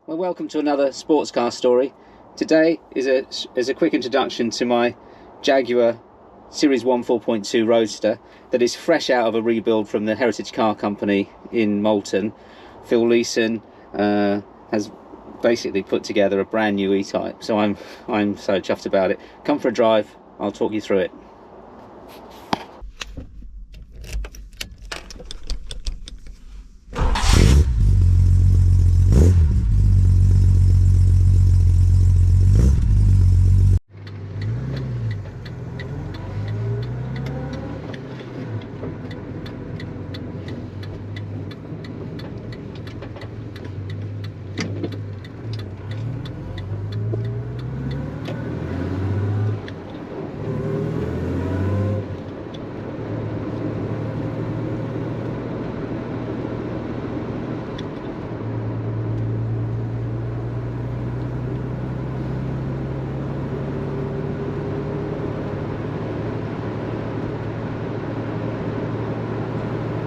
Well, welcome to another sports car story. Today is a quick introduction to my Jaguar Series 1 4.2 Roadster that is fresh out of a rebuild from the Heritage Car Company in Malton. Phil Leeson has basically put together a brand new E-Type, so I'm so chuffed about it. Come for a drive, I'll talk you through it.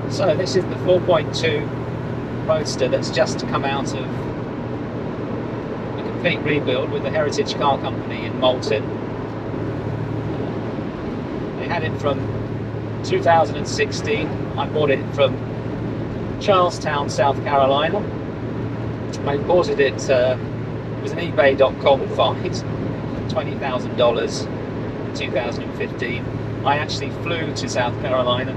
So this is the 4.2 Roadster that's just come out of a complete rebuild with the Heritage Car Company in Malton. They had it from 2016. I bought it from Charlestown, South Carolina. I bought it was an eBay.com find, $20,000 in 2015. I actually flew to South Carolina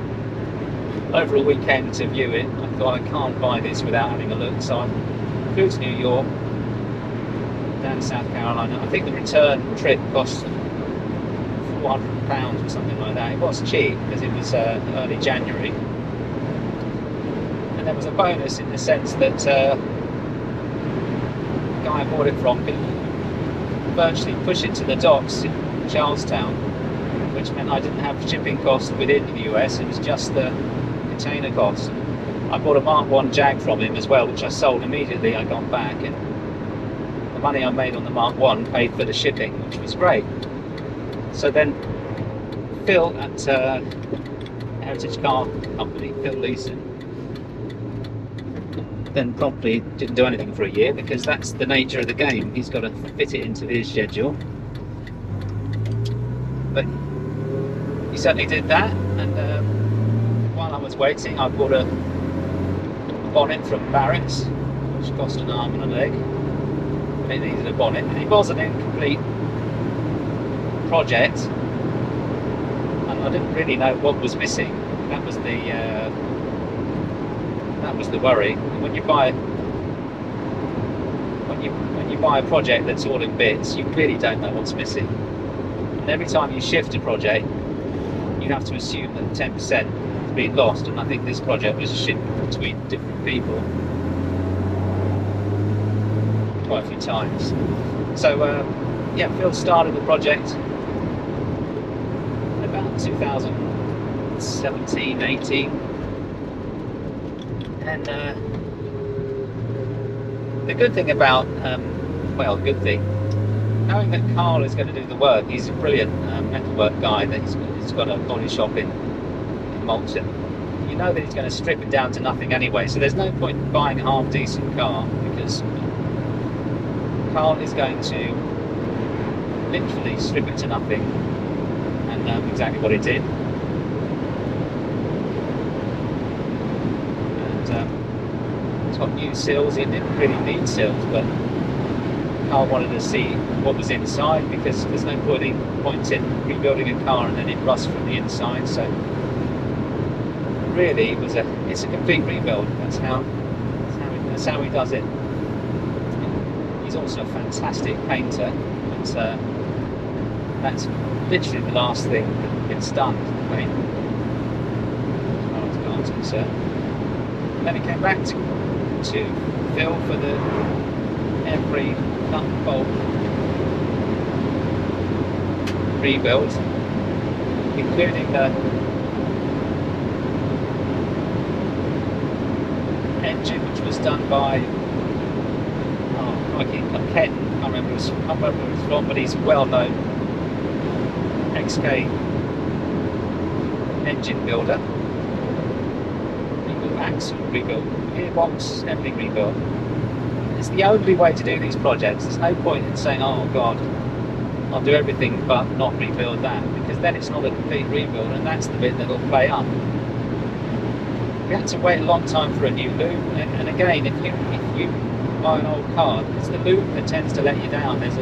over a weekend to view it. I thought I can't buy this without having a look, so I flew to New York, down to South Carolina. I think the return trip cost £400 or something like that. It was cheap because it was early January, and there was a bonus in the sense that the guy I bought it from could virtually push it to the docks in Charlestown, which meant I didn't have shipping costs within the US. It was just the container costs. I bought a Mark 1 Jag from him as well, which I sold immediately I got back, and the money I made on the Mark 1 paid for the shipping, which was great. So then Phil at Heritage Car Company, Phil Leeson, then promptly didn't do anything for a year, because that's the nature of the game. He's got to fit it into his schedule. But he certainly did that, and while I was waiting, I bought a bonnet from Barrett's, which cost an arm and a leg, but it needed a bonnet, and it was an incomplete project, and I didn't really know what was missing. That was the worry. When you buy a project that's all in bits, you really don't know what's missing, and every time you shift a project, you have to assume that 10% has been lost, and I think this project was shipped between different people quite a few times. So yeah, Phil started the project in about 2017-18, and the good thing about knowing that Carl is going to do the work. He's a brilliant metalwork guy. That he's got a body shop in Malton. You know that he's going to strip it down to nothing anyway, so there's no point in buying a half decent car, because Carl is going to literally strip it to nothing, and exactly what he did. And it's got new sills. It didn't really need sills, but Carl wanted to see what was inside, because there's no point in rebuilding a car and then it rusts from the inside. So really, it's a complete rebuild. That's how he does it. He's also a fantastic painter, and that's literally the last thing that gets done, paint, as far as the car's concerned. And then he came back to Phil for every nut and bolt rebuild, including the engine, which was done by Ken. I can't remember who it's from, but he's a well-known XKE engine builder. Rebuilt axle, rebuilt gearbox, everything rebuilt. it's the only way to do these projects. There's no point in saying, oh God, I'll do everything but not rebuild that, because then it's not a complete rebuild, and that's the bit that'll play up. We had to wait a long time for a new loop, and again, if you buy an old car, it's the loop that tends to let you down. There's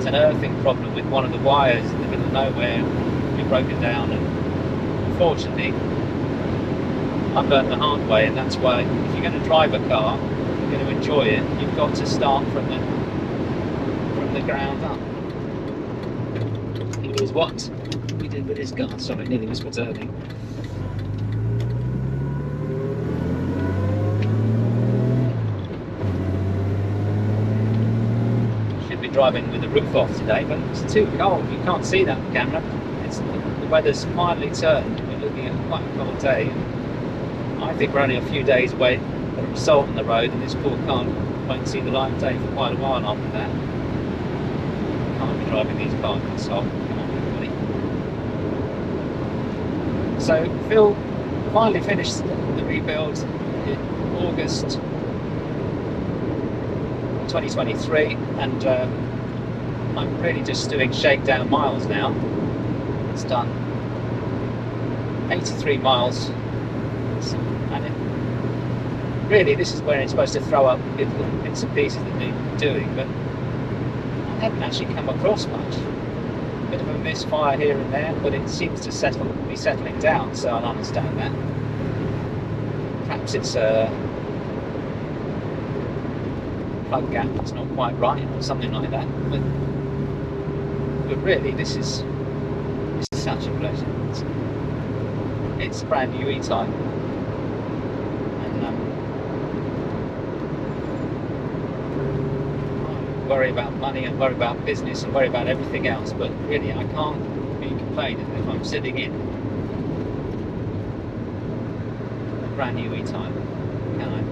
an earthing problem with one of the wires in the middle of nowhere. You're broken down, and unfortunately, I've learned the hard way, and that's why if you're going to drive a car, if you're going to enjoy it, you've got to start from the ground up. Here's what we did with this car. Sorry, nearly missed my turning. Should be driving with the roof off today, but it's too cold. You can't see that on camera. The weather's finally turned. We're looking at quite a cold day. I think we're only a few days away from salt on the road, and this poor car won't see the light of day for quite a while after that. Can't be driving these cars in salt. Come on, everybody. So Phil finally finished the rebuild in August 2023, and I'm really just doing shakedown miles now. It's done 83 miles. And really, this is where it's supposed to throw up bits and pieces that need doing, but I haven't actually come across much. A bit of a misfire here and there, but it seems to be settling down, so I understand that. Perhaps it's a plug gap that's not quite right, or something like that. But really, this is such a pleasure. It's a brand new E-Type. Worry about money and worry about business and worry about everything else, but really I can't be complaining if I'm sitting in a brand new E-Type, can I?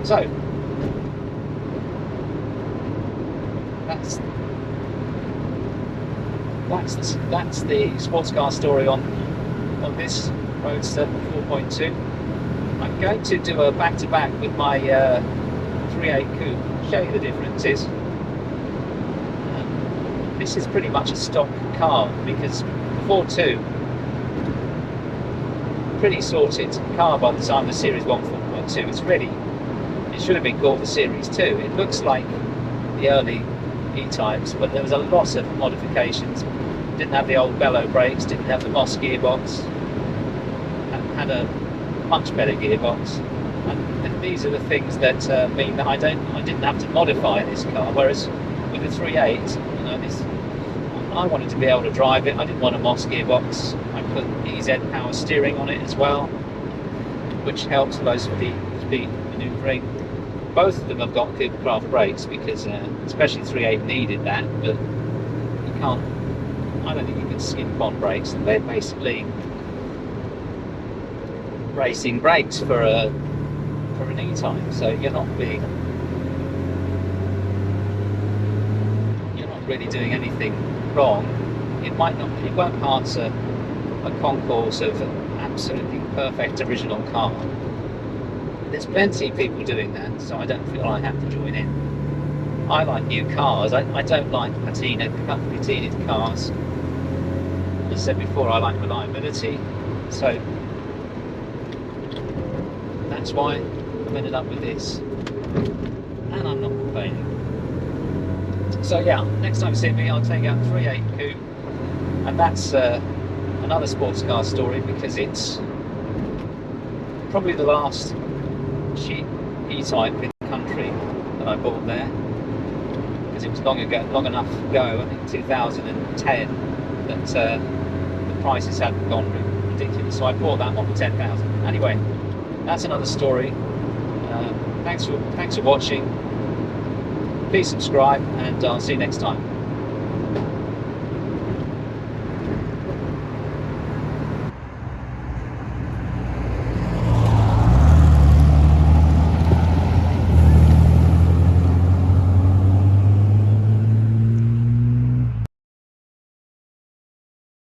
So that's the sports car story on this Roadster 4.2. I'm going to do a back-to-back with my 3.8 coupe. I'll show you the differences. This is pretty much a stock car, because the 4.2 pretty sorted car by the time the Series 1 4.2. It should have been called the Series 2. It looks like the early E-Types, but there was a lot of modifications. Didn't have the old bellow brakes, didn't have the Moss gearbox, had a much better gearbox, and these are the things that mean that I didn't have to modify this car. Whereas with the 3.8, I wanted to be able to drive it. I didn't want a Moss gearbox. I put EZ power steering on it as well, which helps low speed manoeuvring. Both of them have got Cooper Craft brakes, because especially 3.8 needed that, but you can't. I don't think you can skimp on brakes. And they're basically racing brakes for an E-Type, so you're not really doing anything wrong. It won't pass a concourse of absolutely perfect original car. There's plenty of people doing that, so I don't feel I have to join in. I like new cars. I don't like patinaed cars. As I said before, I like reliability, so that's why I've ended up with this, and I'm not complaining. So yeah, next time you see me, I'll take out 3.8 coupe, and that's another sports car story, because it's probably the last cheap E-Type in the country that I bought there, because it was long enough ago, I think 2010, that the prices hadn't gone ridiculous, so I bought that one for 10,000. Anyway, that's another story. Thanks for watching. Please subscribe, and I'll see you next time.